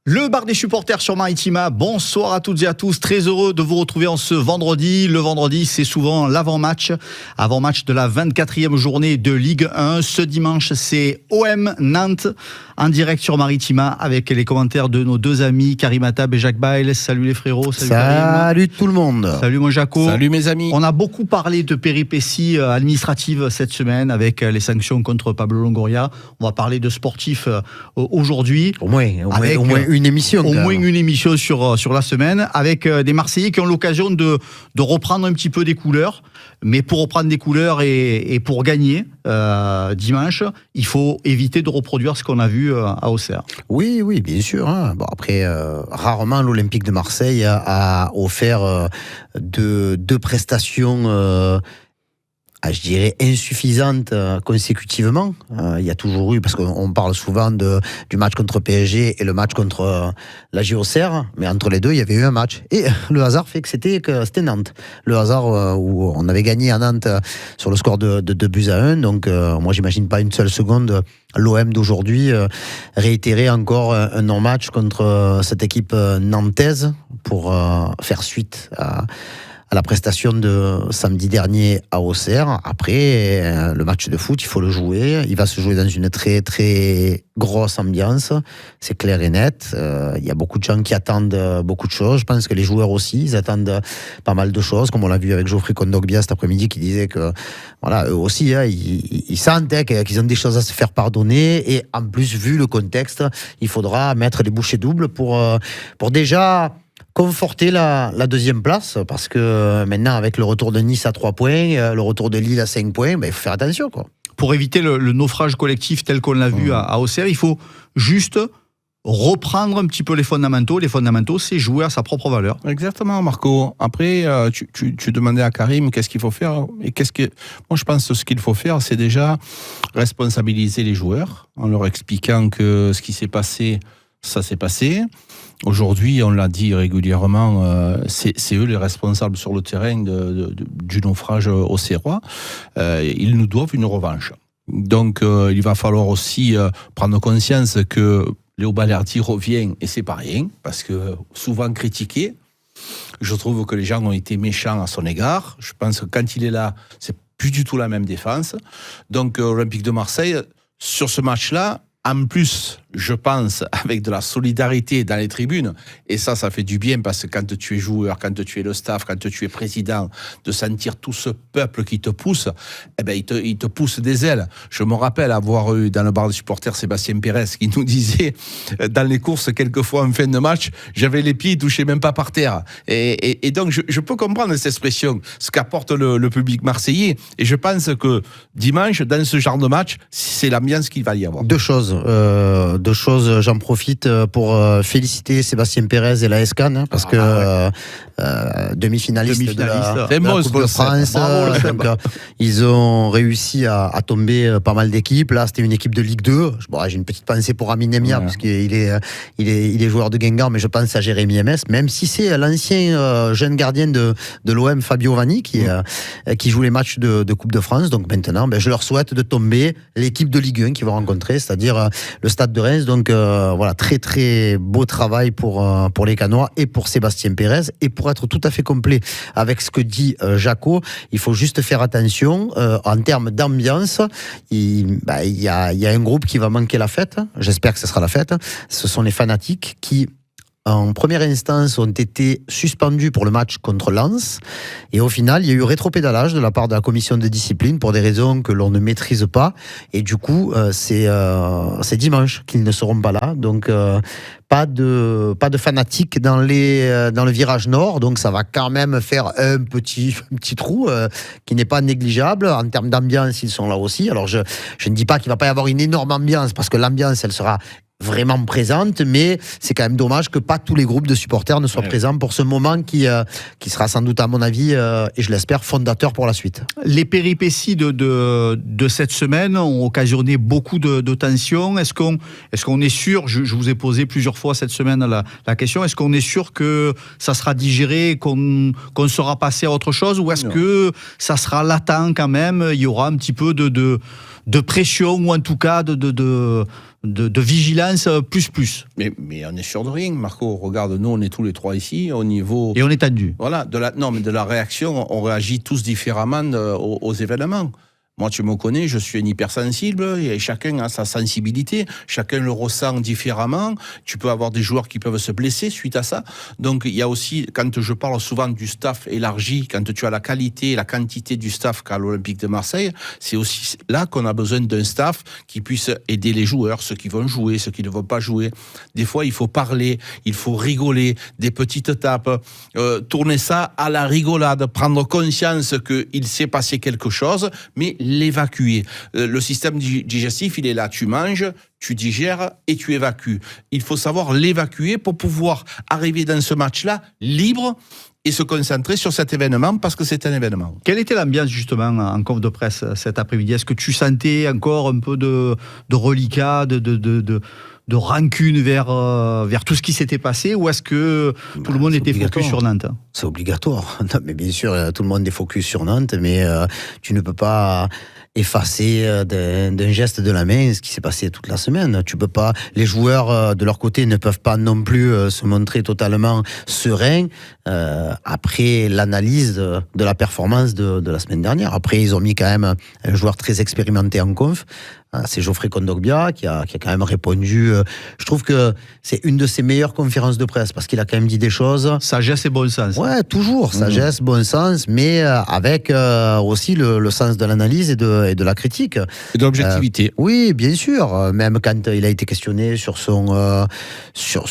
Le bar des supporters sur Maritima, bonsoir à toutes et à tous, très heureux de vous retrouver en ce vendredi. Le vendredi, c'est souvent l'avant-match de la 24e journée de Ligue 1. Ce dimanche, c'est OM Nantes en direct sur Maritima avec les commentaires de nos deux amis Karim Attab et Jacques Bail. Salut les frérots, salut Karim. Salut tout le monde. Salut mon Jaco. Salut mes amis. On a beaucoup parlé de péripéties administratives cette semaine avec les sanctions contre Pablo Longoria. On va parler de sportifs aujourd'hui. Au moins une émission. Au moins une émission sur la semaine avec des Marseillais qui ont l'occasion de reprendre un petit peu des couleurs. Mais pour reprendre des couleurs et pour gagner dimanche, il faut éviter de reproduire ce qu'on a vu à Auxerre. Oui, bien sûr. Hein. Bon, après, rarement l'Olympique de Marseille a offert deux prestations je dirais insuffisante consécutivement. Il y a toujours eu, parce qu'on parle souvent du match contre PSG et le match contre la Auxerre, mais entre les deux, il y avait eu un match. Et le hasard fait que c'était Nantes. Le hasard où on avait gagné à Nantes sur le score de 2-1. Donc, moi, j'imagine pas une seule seconde l'OM d'aujourd'hui réitérer encore un non-match contre cette équipe nantaise pour faire suite à la prestation de samedi dernier à Auxerre. Après, le match de foot, il faut le jouer. Il va se jouer dans une très, très grosse ambiance. C'est clair et net. Il y a beaucoup de gens qui attendent beaucoup de choses. Je pense que les joueurs aussi, ils attendent pas mal de choses, comme on l'a vu avec Geoffrey Kondogbia cet après-midi, qui disait que, voilà, eux aussi, ils sentent qu'ils ont des choses à se faire pardonner. Et en plus, vu le contexte, il faudra mettre les bouchées doubles pour déjà conforter la deuxième place, parce que maintenant, avec le retour de Nice à 3 points, le retour de Lille à 5 points, il faut faire attention, quoi. Pour éviter le naufrage collectif tel qu'on l'a vu à Auxerre, il faut juste reprendre un petit peu les fondamentaux. Les fondamentaux, c'est jouer à sa propre valeur. Exactement, Marco. Après, tu demandais à Karim qu'est-ce qu'il faut faire. Et moi, je pense que ce qu'il faut faire, c'est déjà responsabiliser les joueurs en leur expliquant que ce qui s'est passé, ça s'est passé. Aujourd'hui, on l'a dit régulièrement, c'est eux les responsables sur le terrain du naufrage auxerrois. Ils nous doivent une revanche. Donc, il va falloir aussi prendre conscience que Léo Balerdi revient, et c'est pas rien, parce que souvent critiqué, je trouve que les gens ont été méchants à son égard. Je pense que quand il est là, c'est plus du tout la même défense. Donc, Olympique de Marseille, sur ce match-là, en plus, je pense, avec de la solidarité dans les tribunes, et ça fait du bien, parce que quand tu es joueur, quand tu es le staff, quand tu es président, de sentir tout ce peuple qui te pousse, il te pousse des ailes. Je me rappelle avoir eu dans le bar des supporters Sébastien Pérez qui nous disait, dans les courses, quelquefois en fin de match, j'avais les pieds, ils touchaient même pas par terre. Et donc, je peux comprendre cette expression, ce qu'apporte le public marseillais, et je pense que dimanche, dans ce genre de match, c'est l'ambiance qu'il va y avoir. Deux choses, j'en profite pour féliciter Sébastien Pérez et la SCAN, parce que demi-finaliste de la Coupe de France. Donc, ils ont réussi à tomber pas mal d'équipes. Là, c'était une équipe de Ligue 2. J'ai une petite pensée pour Amin Nemia, parce qu'il est joueur de Guingamp, mais je pense à Jérémy MS, même si c'est l'ancien jeune gardien de l'OM, Fabio Vanni, qui joue les matchs de Coupe de France. Donc maintenant, je leur souhaite de tomber l'équipe de Ligue 1 qu'ils vont rencontrer, c'est-à-dire le Stade de Reims. Donc voilà, très très beau travail pour les Canois et pour Sébastien Pérez. Et pour être tout à fait complet avec ce que dit Jaco, il faut juste faire attention en termes d'ambiance. Il y a un groupe qui va manquer la fête. J'espère que ce sera la fête. Ce sont les fanatiques qui, en première instance, ont été suspendus pour le match contre Lens. Et au final, il y a eu rétropédalage de la part de la commission de discipline pour des raisons que l'on ne maîtrise pas. Et du coup, c'est dimanche qu'ils ne seront pas là. Donc, pas de fanatiques dans le virage nord. Donc, ça va quand même faire un petit trou qui n'est pas négligeable. En termes d'ambiance, ils sont là aussi. Alors, je ne dis pas qu'il ne va pas y avoir une énorme ambiance, parce que l'ambiance, elle sera vraiment présente, mais c'est quand même dommage que pas tous les groupes de supporters ne soient présents pour ce moment qui sera sans doute, à mon avis, et je l'espère, fondateur pour la suite. Les péripéties de cette semaine ont occasionné beaucoup de tensions. Est-ce qu'on est sûr, je vous ai posé plusieurs fois cette semaine la question, est-ce qu'on est sûr que ça sera digéré, qu'on sera passé à autre chose, ou est-ce que ça sera latent quand même, il y aura un petit peu de pression, ou en tout cas de de vigilance plus. Mais on est sûr de rien, Marco. Regarde, nous, on est tous les trois ici au niveau... Et on est tendu. Voilà, de la réaction, on réagit tous différemment aux événements. Moi, tu me connais, je suis un hypersensible et chacun a sa sensibilité, chacun le ressent différemment. Tu peux avoir des joueurs qui peuvent se blesser suite à ça. Donc, il y a aussi, quand je parle souvent du staff élargi, quand tu as la qualité et la quantité du staff qu'a l'Olympique de Marseille, c'est aussi là qu'on a besoin d'un staff qui puisse aider les joueurs, ceux qui vont jouer, ceux qui ne vont pas jouer. Des fois, il faut parler, il faut rigoler, des petites tapes, tourner ça à la rigolade, prendre conscience qu'il s'est passé quelque chose, mais l'évacuer. Le système digestif, il est là. Tu manges, tu digères et tu évacues. Il faut savoir l'évacuer pour pouvoir arriver dans ce match-là libre et se concentrer sur cet événement parce que c'est un événement. Quelle était l'ambiance justement en conf de presse cet après-midi ? Est-ce que tu sentais encore un peu de reliquat, de rancune vers tout ce qui s'était passé, ou est-ce que tout le monde était focus sur Nantes ? C'est obligatoire. Non, mais bien sûr, tout le monde est focus sur Nantes, mais tu ne peux pas effacer d'un geste de la main ce qui s'est passé toute la semaine. Tu peux pas. Les joueurs de leur côté ne peuvent pas non plus se montrer totalement sereins après l'analyse de la performance de la semaine dernière. Après, ils ont mis quand même un joueur très expérimenté en conf. C'est Geoffrey Kondogbia qui a quand même répondu. Je trouve que c'est une de ses meilleures conférences de presse parce qu'il a quand même dit des choses. Sagesse et bon sens. Ouais, toujours. Sagesse, bon sens, mais avec aussi le sens de l'analyse et de la critique. Et de l'objectivité. Oui, bien sûr. Même quand il a été questionné sur son, sur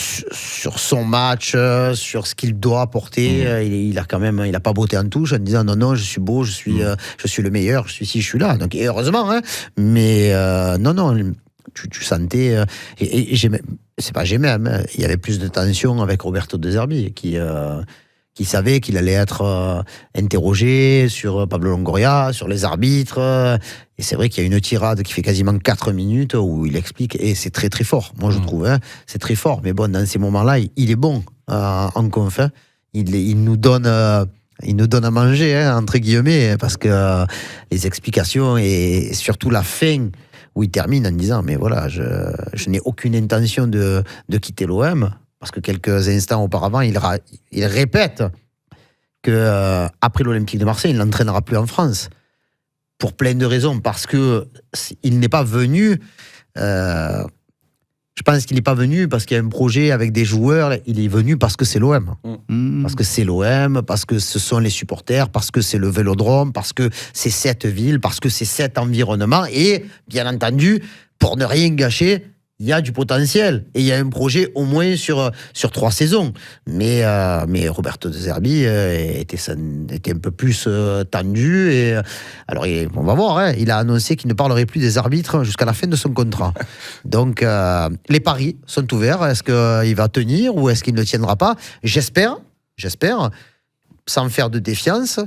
son match, sur ce qu'il doit apporter, il a pas botté en touche en disant non, je suis beau, je suis le meilleur, je suis ici, je suis là. Donc, et heureusement, hein. Mais non, tu sentais et j'aimais, c'est pas j'aimais, hein, il y avait plus de tension avec Roberto De Zerbi qui savait qu'il allait être interrogé sur Pablo Longoria, sur les arbitres, et c'est vrai qu'il y a une tirade qui fait quasiment 4 minutes où il explique, et c'est très très fort, moi je trouve, hein, c'est très fort, mais bon, dans ces moments-là, il est bon en conf, hein. Il nous donne à manger, hein, entre guillemets, parce que les explications et surtout la fin où il termine en disant mais voilà, je n'ai aucune intention de quitter l'OM, parce que quelques instants auparavant il répète que après l'Olympique de Marseille il n'entraînera plus en France pour plein de raisons, parce que il n'est pas venu. Je pense qu'il n'est pas venu parce qu'il y a un projet avec des joueurs. Il est venu parce que c'est l'OM. Parce que c'est l'OM, parce que ce sont les supporters, parce que c'est le Vélodrome, parce que c'est cette ville, parce que c'est cet environnement. Et, bien entendu, pour ne rien gâcher, il y a du potentiel. Et il y a un projet au moins sur 3 saisons. Mais Roberto De Zerbi était un peu plus tendu. Et, alors, on va voir. Hein, il a annoncé qu'il ne parlerait plus des arbitres jusqu'à la fin de son contrat. Donc, les paris sont ouverts. Est-ce qu'il va tenir ou est-ce qu'il ne tiendra pas ? J'espère, sans faire de défiance,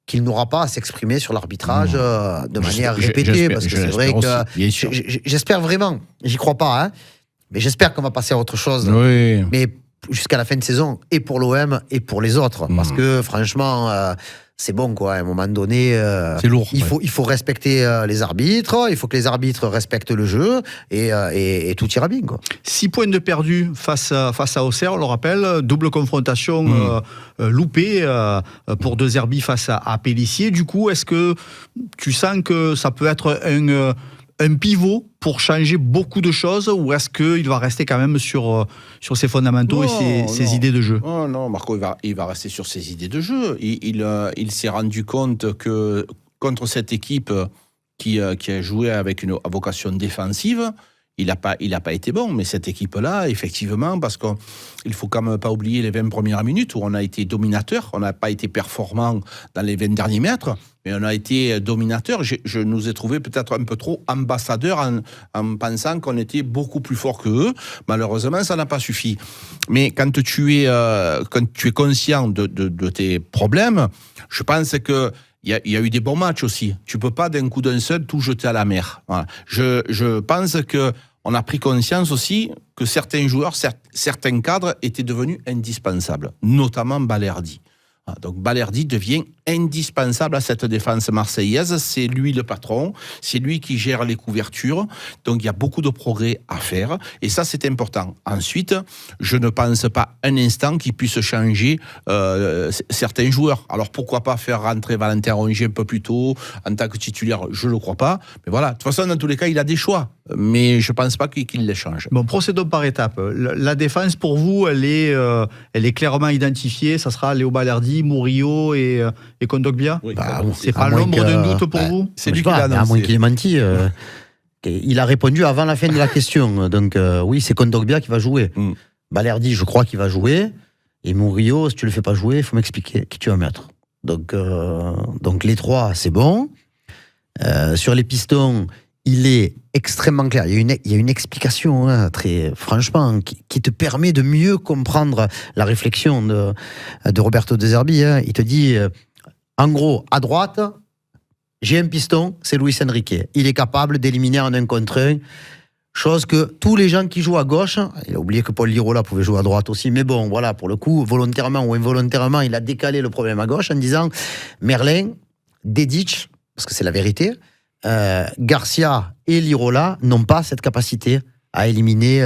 qu'il n'aura pas à s'exprimer sur l'arbitrage de manière répétée, parce que c'est vrai que j'espère vraiment, j'y crois pas, hein, mais j'espère qu'on va passer à autre chose, oui. Mais jusqu'à la fin de saison, et pour l'OM et pour les autres, parce que franchement, c'est bon quoi, à un moment donné, c'est lourd, il faut respecter les arbitres, il faut que les arbitres respectent le jeu, et tout ira bien quoi. 6 points de perdus face à Auxerre, on le rappelle, double confrontation loupée pour De Zerbi face à Pélissier. Du coup, est-ce que tu sens que ça peut être un pivot pour changer beaucoup de choses, ou est-ce qu'il va rester quand même sur ses fondamentaux et ses idées de jeu ? Non, Marco, il va rester sur ses idées de jeu. Il s'est rendu compte que contre cette équipe qui a joué avec une vocation défensive, il n'a pas été bon, mais cette équipe-là, effectivement, parce qu'il faut quand même pas oublier les 20 premières minutes où on a été dominateur, on n'a pas été performant dans les 20 derniers mètres, mais on a été dominateur. Je nous ai trouvé peut-être un peu trop ambassadeurs en pensant qu'on était beaucoup plus fort qu'eux. Malheureusement, ça n'a pas suffi. Mais quand tu es conscient de tes problèmes, je pense que il y a eu des bons matchs aussi. Tu peux pas d'un coup d'un seul tout jeter à la mer. Voilà. Je pense que on a pris conscience aussi que certains joueurs, certains cadres étaient devenus indispensables, notamment Balerdi. Donc Balerdi devient indispensable à cette défense marseillaise. C'est lui le patron, c'est lui qui gère les couvertures. Donc il y a beaucoup de progrès à faire et ça c'est important. Ensuite, je ne pense pas un instant qu'il puisse changer certains joueurs. Alors pourquoi pas faire rentrer Valentin Rongier un peu plus tôt en tant que titulaire, je ne le crois pas. Mais voilà, de toute façon dans tous les cas il a des choix. Mais je ne pense pas qu'il les change. Bon, procédons par étapes. La défense pour vous, elle est clairement identifiée. Ça sera Léo Balerdi, Murillo et Kondogbia. Oui, c'est pas l'ombre d'un doute pour vous. C'est lui qui l'a annoncé. À moins qu'il ait menti. Il a répondu avant la fin de la question. Donc oui, c'est Kondogbia qui va jouer. Balerdi, je crois qu'il va jouer. Et Murillo, si tu le fais pas jouer, il faut m'expliquer qui tu vas mettre. Donc les trois, c'est bon. Sur les pistons, il est extrêmement clair. Il y a une explication, très franchement, qui te permet de mieux comprendre la réflexion de Roberto De Zerbi. Il te dit, en gros, à droite, j'ai un piston, c'est Luis Enrique. Il est capable d'éliminer en 1 contre 1, chose que tous les gens qui jouent à gauche, il a oublié que Paul Lirola pouvait jouer à droite aussi, mais bon, voilà, pour le coup, volontairement ou involontairement, il a décalé le problème à gauche en disant, Merlin, Dedic, parce que c'est la vérité, Garcia et Lirola n'ont pas cette capacité à éliminer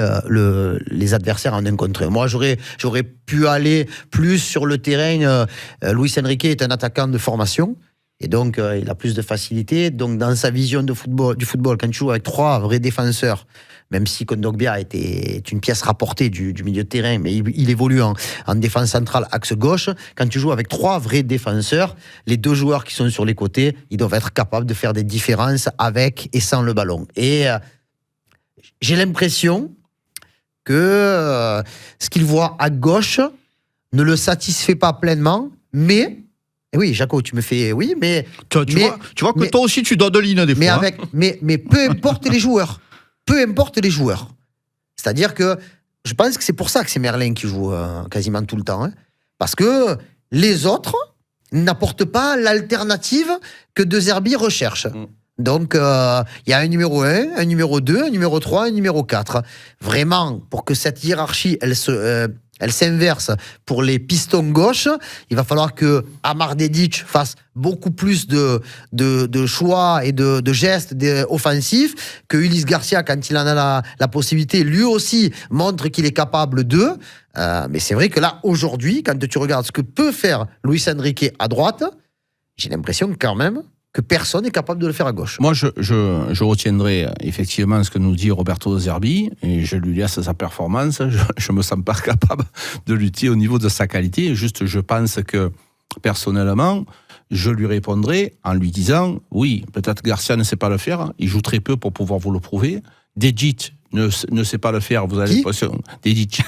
les adversaires en 1 contre 1. Moi, j'aurais pu aller plus sur le terrain. Luis Enrique est un attaquant de formation et donc il a plus de facilité. Donc dans sa vision du football, quand tu joues avec 3 vrais défenseurs, même si Kondogbia est une pièce rapportée du milieu de terrain, mais il évolue en défense centrale, axe gauche. Quand tu joues avec 3 vrais défenseurs, les 2 joueurs qui sont sur les côtés, ils doivent être capables de faire des différences avec et sans le ballon. Et j'ai l'impression que ce qu'il voit à gauche ne le satisfait pas pleinement, mais... Oui, Jaco, tu me fais... Oui, mais... Tu vois que toi aussi, tu dois de l'ine des fois. Mais peu importe les joueurs. Peu importe les joueurs. C'est-à-dire que je pense que c'est pour ça que c'est Merlin qui joue quasiment tout le temps. Parce que les autres n'apportent pas l'alternative que De Zerbi recherche. Donc, il y a un numéro 1, un numéro 2, un numéro 3, un numéro 4. Vraiment, pour que cette hiérarchie, elle s'inverse pour les pistons gauche, il va falloir que Amar Dedic fasse beaucoup plus de choix et de gestes offensifs, que Ulysse Garcia, quand il en a la possibilité, lui aussi montre qu'il est capable d'eux. Mais c'est vrai que là, aujourd'hui, quand tu regardes ce que peut faire Luis Enrique à droite, j'ai l'impression quand même que personne n'est capable de le faire à gauche. Moi, je retiendrai effectivement ce que nous dit Roberto De Zerbi, et je lui laisse sa performance. Je me sens pas capable de lutter au niveau de sa qualité. Juste, je pense que, personnellement, je lui répondrai en lui disant, oui, peut-être Garcia ne sait pas le faire, il joue très peu pour pouvoir vous le prouver. Dedic ne sait pas le faire, vous avez l'impression. Dedic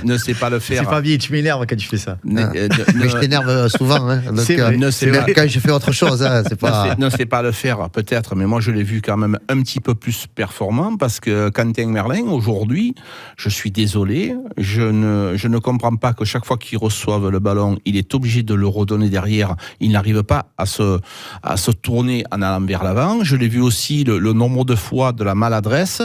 ne sait pas le faire. C'est pas bien, tu m'énerves quand tu fais ça. Mais je t'énerve souvent. Quand je fais autre chose, c'est pas... Ne sait pas le faire, peut-être, mais moi je l'ai vu quand même un petit peu plus performant, parce que Quentin Merlin, aujourd'hui, je suis désolé, je ne comprends pas que chaque fois qu'il reçoive le ballon, il est obligé de le redonner derrière. Il n'arrive pas à se tourner en allant vers l'avant. Je l'ai vu aussi le nombre de fois de la maladresse.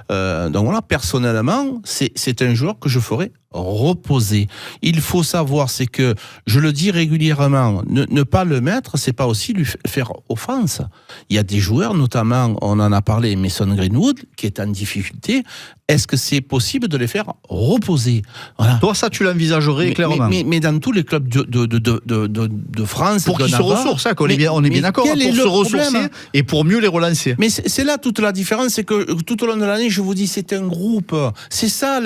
Donc voilà, personnellement, c'est un joueur que je ferais reposer. Il faut savoir, c'est que, je le dis régulièrement, ne pas le mettre, c'est pas aussi lui faire offense. Il y a des joueurs, notamment, on en a parlé, Mason Greenwood, qui est en difficulté. Est-ce que c'est possible de les faire reposer? Voilà. Toi, ça, tu l'envisagerais clairement. Mais dans tous les clubs de France, pour qu'ils se ressourcent, on est bien d'accord, pour se ressourcer et pour mieux les relancer. Mais c'est là toute la différence, c'est que tout au long de l'année, je vous dis, c'est un groupe. C'est ça,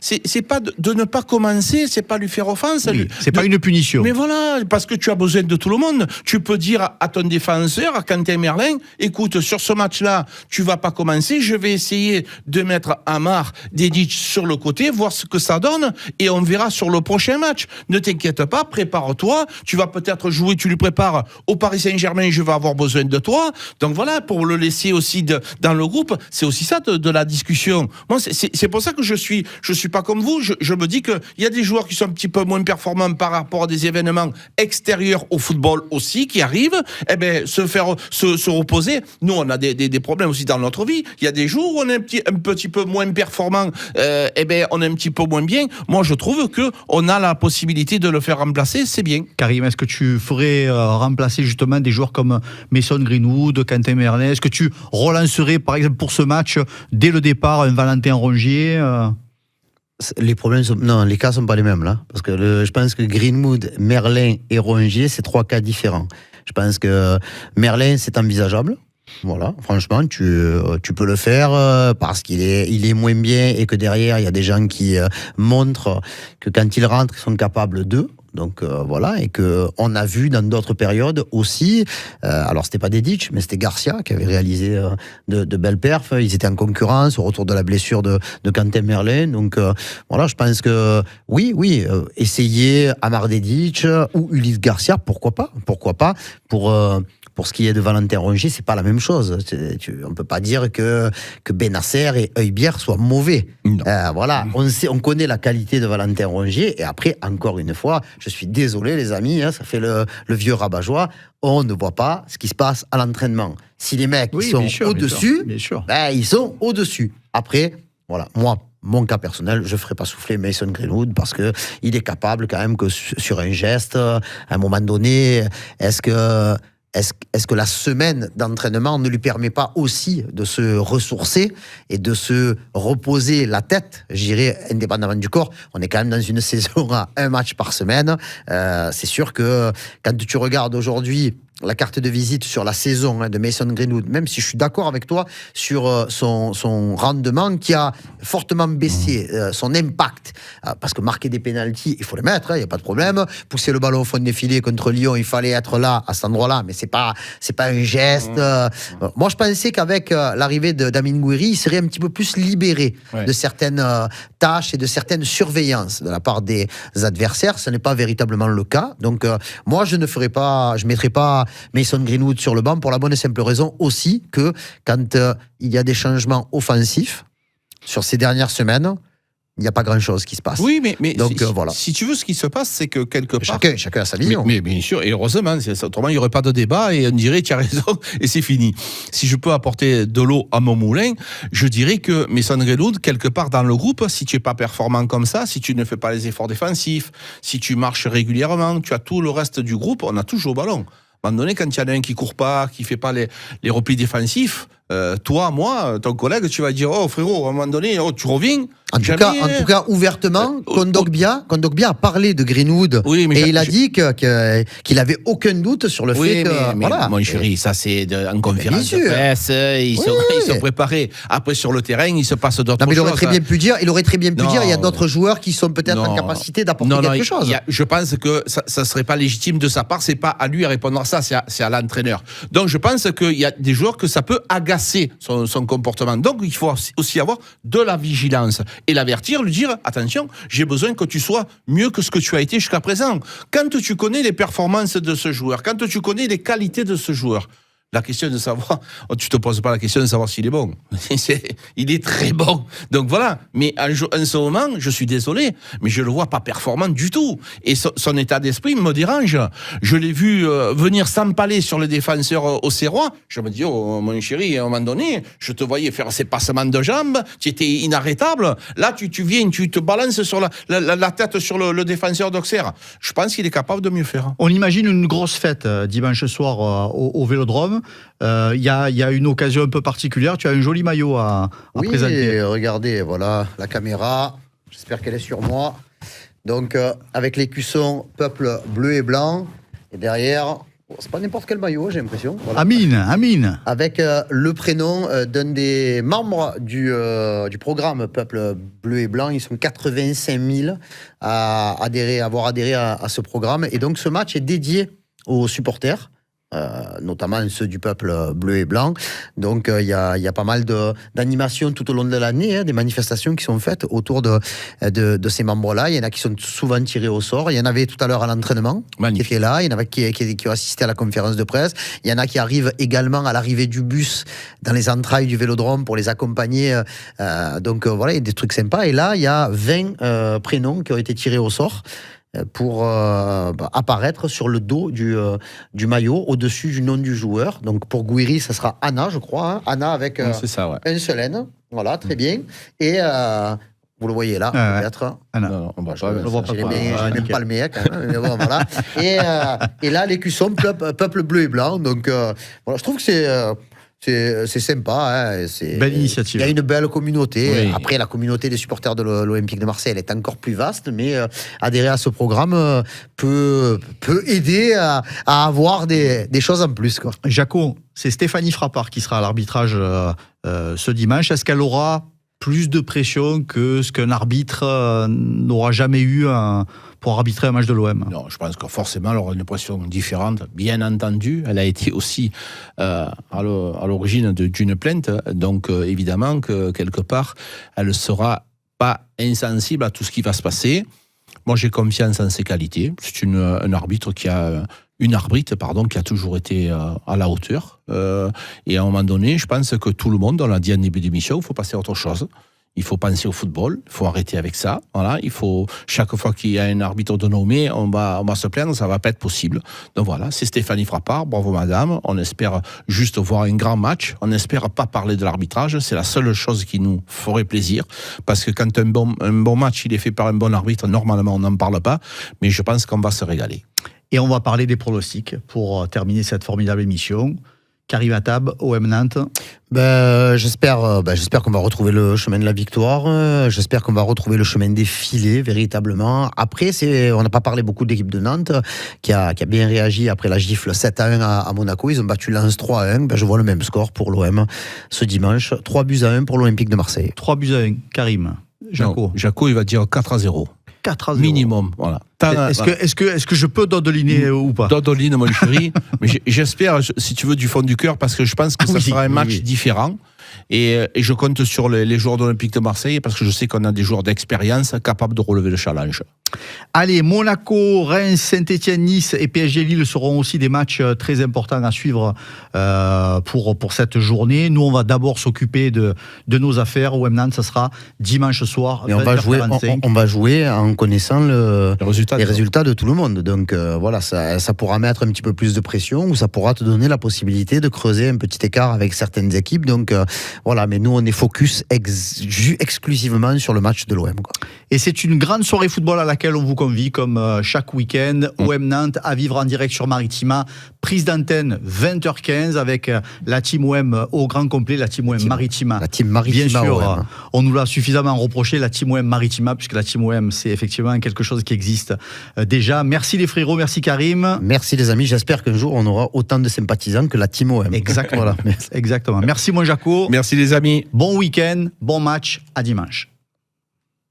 c'est pas de ne pas commencer, c'est pas lui faire offense. Oui, c'est pas une punition. Mais voilà, parce que tu as besoin de tout le monde. Tu peux dire à ton défenseur, à Quentin Merlin, écoute, sur ce match-là, tu vas pas commencer, je vais essayer de mettre Amar Dedic sur le côté, voir ce que ça donne, et on verra sur le prochain match. Ne t'inquiète pas, prépare-toi, tu vas peut-être jouer, tu lui prépares au Paris Saint-Germain, je vais avoir besoin de toi. Donc voilà, pour le laisser aussi dans le groupe, c'est aussi ça de la discussion. Moi, c'est pour ça que je suis pas comme vous, je me dis qu'il y a des joueurs qui sont un petit peu moins performants par rapport à des événements extérieurs au football aussi, qui arrivent, se reposer. Nous, on a des problèmes aussi dans notre vie. Il y a des jours où on est un petit peu moins performant, on est un petit peu moins bien. Moi, je trouve qu'on a la possibilité de le faire remplacer, c'est bien. Karim, est-ce que tu ferais remplacer justement des joueurs comme Mason Greenwood, Quentin Merlet? Est-ce que tu relancerais, par exemple, pour ce match, dès le départ, un Valentin Rongier Les cas sont pas les mêmes là, parce que je pense que Greenwood, Merlin et Rongier, c'est 3 cas différents. Je pense que Merlin, c'est envisageable. Voilà, franchement, tu peux le faire parce qu'il est moins bien et que derrière, il y a des gens qui montrent que quand ils rentrent, ils sont capables d'eux. Donc voilà, et que on a vu dans d'autres périodes aussi, alors c'était pas Dedic, mais c'était Garcia qui avait réalisé de belles perfs. Ils étaient en concurrence au retour de la blessure de Quentin Merlin. Donc voilà, je pense que oui, essayer Amar Dedic ou Ulysse Garcia, pourquoi pas pour ce qui est de Valentin Rongier, c'est pas la même chose. On peut pas dire que Benasser et Heubière soient mauvais. Voilà, on connaît la qualité de Valentin Rongier. Et après, encore une fois, je suis désolé les amis, ça fait le vieux rabat-joie. On ne voit pas ce qui se passe à l'entraînement. Si les mecs sont au-dessus, ils sont au-dessus. Après, voilà, moi, mon cas personnel, je ne ferai pas souffler Mason Greenwood parce qu'il est capable quand même que sur un geste, à un moment donné, est-ce que la semaine d'entraînement ne lui permet pas aussi de se ressourcer et de se reposer la tête, j'irais indépendamment du corps? On est quand même dans une saison à un match par semaine. C'est sûr que quand tu regardes aujourd'hui la carte de visite sur la saison de Mason Greenwood, même si je suis d'accord avec toi sur son rendement qui a fortement baissé, son impact, parce que marquer des pénaltys, il faut les mettre, il n'y a pas de problème. Pousser le ballon au fond des filets contre Lyon, il fallait être là, à cet endroit-là, mais c'est pas un geste. Moi, je pensais qu'avec l'arrivée d'Amine Gouiri, il serait un petit peu plus libéré de certaines tâches et de certaines surveillances de la part des adversaires. Ce n'est pas véritablement le cas. Donc, moi, je mettrai pas Mason Greenwood sur le banc pour la bonne et simple raison aussi que quand il y a des changements offensifs sur ces dernières semaines, il n'y a pas grand-chose qui se passe. Oui, mais donc, voilà. Si tu veux, ce qui se passe, c'est que quelque part... Chacun a sa vision. Mais bien sûr, et heureusement, autrement, il n'y aurait pas de débat et on dirait, tu as raison, et c'est fini. Si je peux apporter de l'eau à mon moulin, je dirais que Mason Greenwood, quelque part dans le groupe, si tu n'es pas performant comme ça, si tu ne fais pas les efforts défensifs, si tu marches régulièrement, tu as tout le reste du groupe, on a toujours le ballon. À un moment donné, quand il y en a un qui court pas, qui fait pas les replis défensifs, toi, moi, ton collègue, tu vas dire, oh frérot, à un moment donné, tu reviens. En tout cas, ouvertement, Kondogbia a parlé de Greenwood et il a dit qu'il avait aucun doute sur le fait que... Mais voilà. Mon chéri, ça c'est en conférence de presse, ils sont préparés. Après, sur le terrain, il se passe d'autres choses. Il aurait très bien pu dire, il y a d'autres joueurs qui sont peut-être en capacité d'apporter quelque chose. Je pense que ça serait pas légitime de sa part, c'est pas à lui à répondre à ça, c'est à l'entraîneur. Donc, je pense qu'il y a des joueurs que ça peut agacer son comportement. Donc, il faut aussi avoir de la vigilance. Et l'avertir, lui dire, attention, j'ai besoin que tu sois mieux que ce que tu as été jusqu'à présent. Quand tu connais les performances de ce joueur, quand tu connais les qualités de ce joueur, la question de savoir, tu te poses pas la question de savoir s'il est bon. Il est très bon. Donc voilà. Mais en ce moment, je suis désolé, mais je le vois pas performant du tout. Et son état d'esprit me dérange. Je l'ai vu venir s'empaler sur le défenseur auxerrois. Je me dis, oh mon chéri, à un moment donné, je te voyais faire ces passements de jambes, tu étais inarrêtable. Là, tu viens, tu te balances sur la tête sur le défenseur d'Auxerre. Je pense qu'il est capable de mieux faire. On imagine une grosse fête dimanche soir au Vélodrome. Il y a une occasion un peu particulière. Tu as un joli maillot à présenter. Regardez, voilà la caméra. J'espère qu'elle est sur moi. Donc, avec l'écusson peuple bleu et blanc. Et derrière, c'est pas n'importe quel maillot, j'ai l'impression. Voilà. Amine. Avec le prénom d'un des membres du programme Peuple bleu et blanc. Ils sont 85 000 à avoir adhéré à ce programme. Et donc, ce match est dédié aux supporters. notamment ceux du peuple bleu et blanc. Donc il y a pas mal d'animations tout au long de l'année, des manifestations qui sont faites autour de ces membres-là. Il y en a qui sont souvent tirés au sort. Il y en avait tout à l'heure à l'entraînement, qui étaient là. Il y en a qui ont assisté à la conférence de presse. Il y en a qui arrivent également à l'arrivée du bus dans les entrailles du Vélodrome pour les accompagner. Donc voilà, il y a des trucs sympas. Et là, il y a 20 prénoms qui ont été tirés au sort pour apparaître sur le dos du maillot, au-dessus du nom du joueur. Donc pour Gouiri, ça sera Anna, je crois. Hein. Anna avec un seul N. Voilà, très bien. Et vous le voyez là, peut-être. Anna. Non, on le voit pas. Je n'aime pas le mec. Hein, mais bon, voilà. Et là, l'écusson, peuple bleu et blanc. Donc voilà, je trouve que c'est sympa. Hein, belle initiative. Il y a une belle communauté. Oui. Après, la communauté des supporters de l'Olympique de Marseille, elle est encore plus vaste, mais adhérer à ce programme peut aider à avoir des choses en plus, quoi. Jaco, c'est Stéphanie Frappard qui sera à l'arbitrage ce dimanche. Est-ce qu'elle aura plus de pression que ce qu'un arbitre n'aura jamais eu pour arbitrer un match de l'OM? Non, je pense que forcément, elle aura une pression différente. Bien entendu, elle a été aussi à l'origine d'une plainte. Donc, évidemment, que quelque part, elle ne sera pas insensible à tout ce qui va se passer. Moi, j'ai confiance en ses qualités. C'est un arbitre qui a... Une arbitre, qui a toujours été à la hauteur. Et à un moment donné, je pense que tout le monde, on l'a dit en début d'émission, il faut passer à autre chose. Il faut penser au football, il faut arrêter avec ça. Voilà, il faut, chaque fois qu'il y a un arbitre de nommé, on va se plaindre, ça ne va pas être possible. Donc voilà, c'est Stéphanie Frappard, bravo madame. On espère juste voir un grand match. On n'espère pas parler de l'arbitrage. C'est la seule chose qui nous ferait plaisir. Parce que quand un bon match il est fait par un bon arbitre, normalement on n'en parle pas. Mais je pense qu'on va se régaler. Et on va parler des pronostics pour terminer cette formidable émission. Karim Attab, OM Nantes. J'espère qu'on va retrouver le chemin de la victoire. J'espère qu'on va retrouver le chemin des filets, véritablement. Après, on n'a pas parlé beaucoup de l'équipe de Nantes, qui a bien réagi après la gifle 7-1 à Monaco. Ils ont battu Lens 3-1. Je vois le même score pour l'OM ce dimanche. 3-1 pour l'Olympique de Marseille. 3-1. Karim. Jaco, il va dire 4-0. 4-0. Minimum, voilà. Est-ce que je peux dodoliner ou pas? Dodoline, mon chéri. Mais j'espère, si tu veux, du fond du cœur, parce que je pense que ça sera un match différent. Et je compte sur les joueurs de l'Olympique de Marseille, parce que je sais qu'on a des joueurs d'expérience capables de relever le challenge. Allez, Monaco, Reims, Saint-Etienne, Nice et PSG Lille seront aussi des matchs très importants à suivre pour cette journée. Nous, on va d'abord s'occuper de nos affaires. OM Nantes, ça sera dimanche soir. Et on va jouer en connaissant les résultats de tout le monde. Donc voilà, ça pourra mettre un petit peu plus de pression, ou ça pourra te donner la possibilité de creuser un petit écart avec certaines équipes. Donc voilà, mais nous, on est focus exclusivement sur le match de l'OM, quoi. Et c'est une grande soirée football à laquelle on vous convie, comme chaque week-end. OM Nantes à vivre en direct sur Maritima. Prise d'antenne 20h15 avec la team OM au grand complet, la team OM Maritima. La team Maritima. Bien sûr, OM. On nous l'a suffisamment reproché, la team OM Maritima, puisque la team OM, c'est effectivement quelque chose qui existe déjà. Merci les frérots, merci Karim. Merci les amis, j'espère qu'un jour on aura autant de sympathisants que la team OM. Exactement. Voilà. Exactement. Merci mon Jaco. Merci les amis. Bon week-end, bon match, à dimanche.